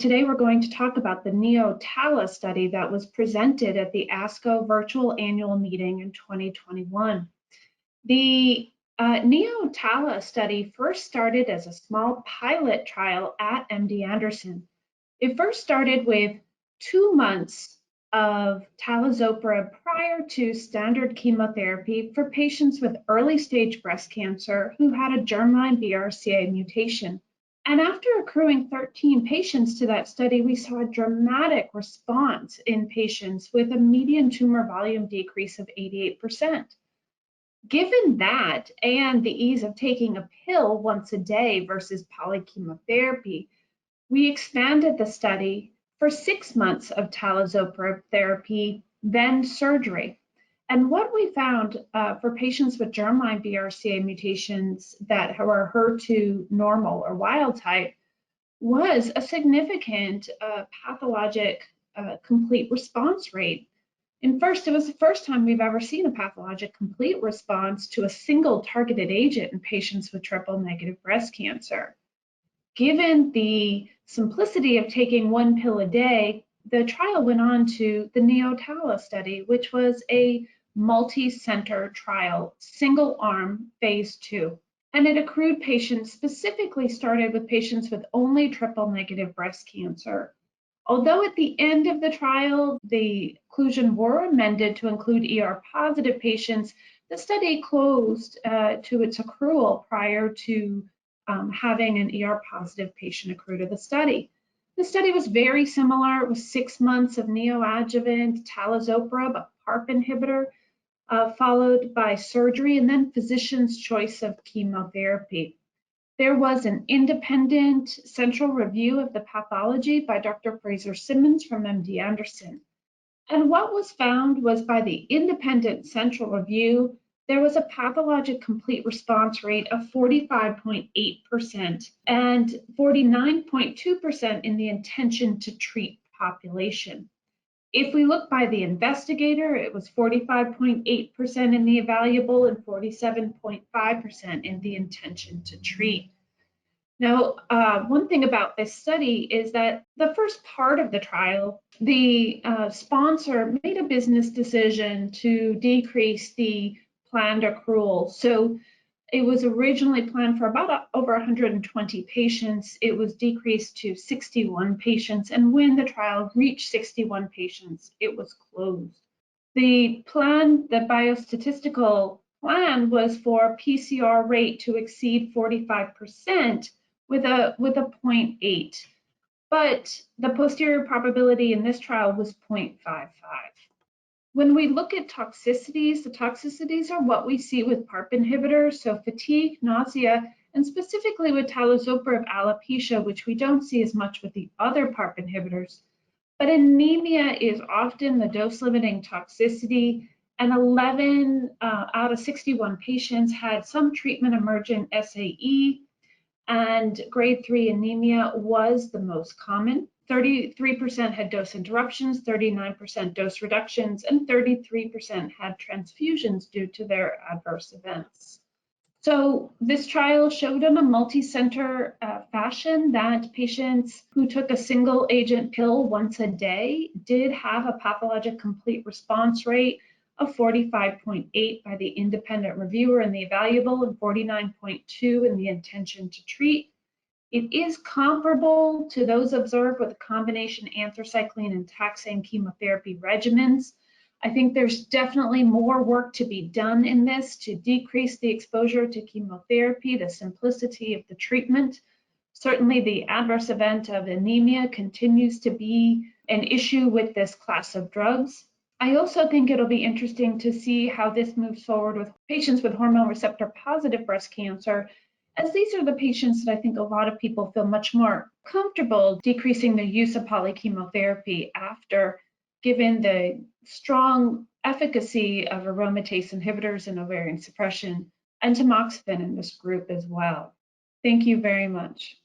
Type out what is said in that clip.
Today we're going to talk about the NeoTALA study that was presented at the ASCO virtual annual meeting in 2021. The NeoTALA study first started as a small pilot trial at MD Anderson. It first started with 2 months of talazoparib prior to standard chemotherapy for patients with early stage breast cancer who had a germline BRCA mutation. And after accruing 13 patients to that study, we saw a dramatic response in patients with a median tumor volume decrease of 88%. Given that and the ease of taking a pill once a day versus polychemotherapy, we expanded the study for 6 months of talazoparib therapy, then surgery. And what we found for patients with germline BRCA mutations that were HER2 normal or wild type was a significant pathologic complete response rate. It was the first time we've ever seen a pathologic complete response to a single targeted agent in patients with triple negative breast cancer. Given the simplicity of taking 1 pill a day, the trial went on to the NeoTALA study, which was a multi-center trial, single-arm phase 2. And it accrued patients, specifically started with patients with only triple-negative breast cancer. Although at the end of the trial, the inclusion were amended to include ER-positive patients, the study closed to its accrual prior to having an ER-positive patient accrue to the study. The study was very similar. It was 6 months of neoadjuvant talazoparib, a PARP inhibitor, followed by surgery, and then physician's choice of chemotherapy. There was an independent central review of the pathology by Dr. Fraser Simmons from MD Anderson. And what was found was by the independent central review, there was a pathologic complete response rate of 45.8% and 49.2% in the intention to treat population. If we look by the investigator, it was 45.8% in the evaluable and 47.5% in the intention to treat. Now, one thing about this study is that the first part of the trial, the sponsor made a business decision to decrease the planned accrual. So it was originally planned for about over 120 patients. It was decreased to 61 patients. And when the trial reached 61 patients, it was closed. The biostatistical plan was for PCR rate to exceed 45% with a 0.8. But the posterior probability in this trial was 0.55. When we look at toxicities, the toxicities are what we see with PARP inhibitors, so fatigue, nausea, and specifically with talazoparib alopecia, which we don't see as much with the other PARP inhibitors. But anemia is often the dose-limiting toxicity, and 11 out of 61 patients had some treatment-emergent SAE, and grade 3 anemia was the most common. 33% had dose interruptions, 39% dose reductions, and 33% had transfusions due to their adverse events. So this trial showed in a multi-center fashion that patients who took a single agent pill once a day did have a pathologic complete response rate of 45.8 by the independent reviewer in the evaluable and 49.2 in the intention to treat. It is comparable to those observed with a combination anthracycline and taxane chemotherapy regimens. I think there's definitely more work to be done in this to decrease the exposure to chemotherapy, the simplicity of the treatment. Certainly the adverse event of anemia continues to be an issue with this class of drugs. I also think it'll be interesting to see how this moves forward with patients with hormone receptor positive breast cancer, as these are the patients that I think a lot of people feel much more comfortable decreasing the use of polychemotherapy after, given the strong efficacy of aromatase inhibitors and ovarian suppression and tamoxifen in this group as well. Thank you very much.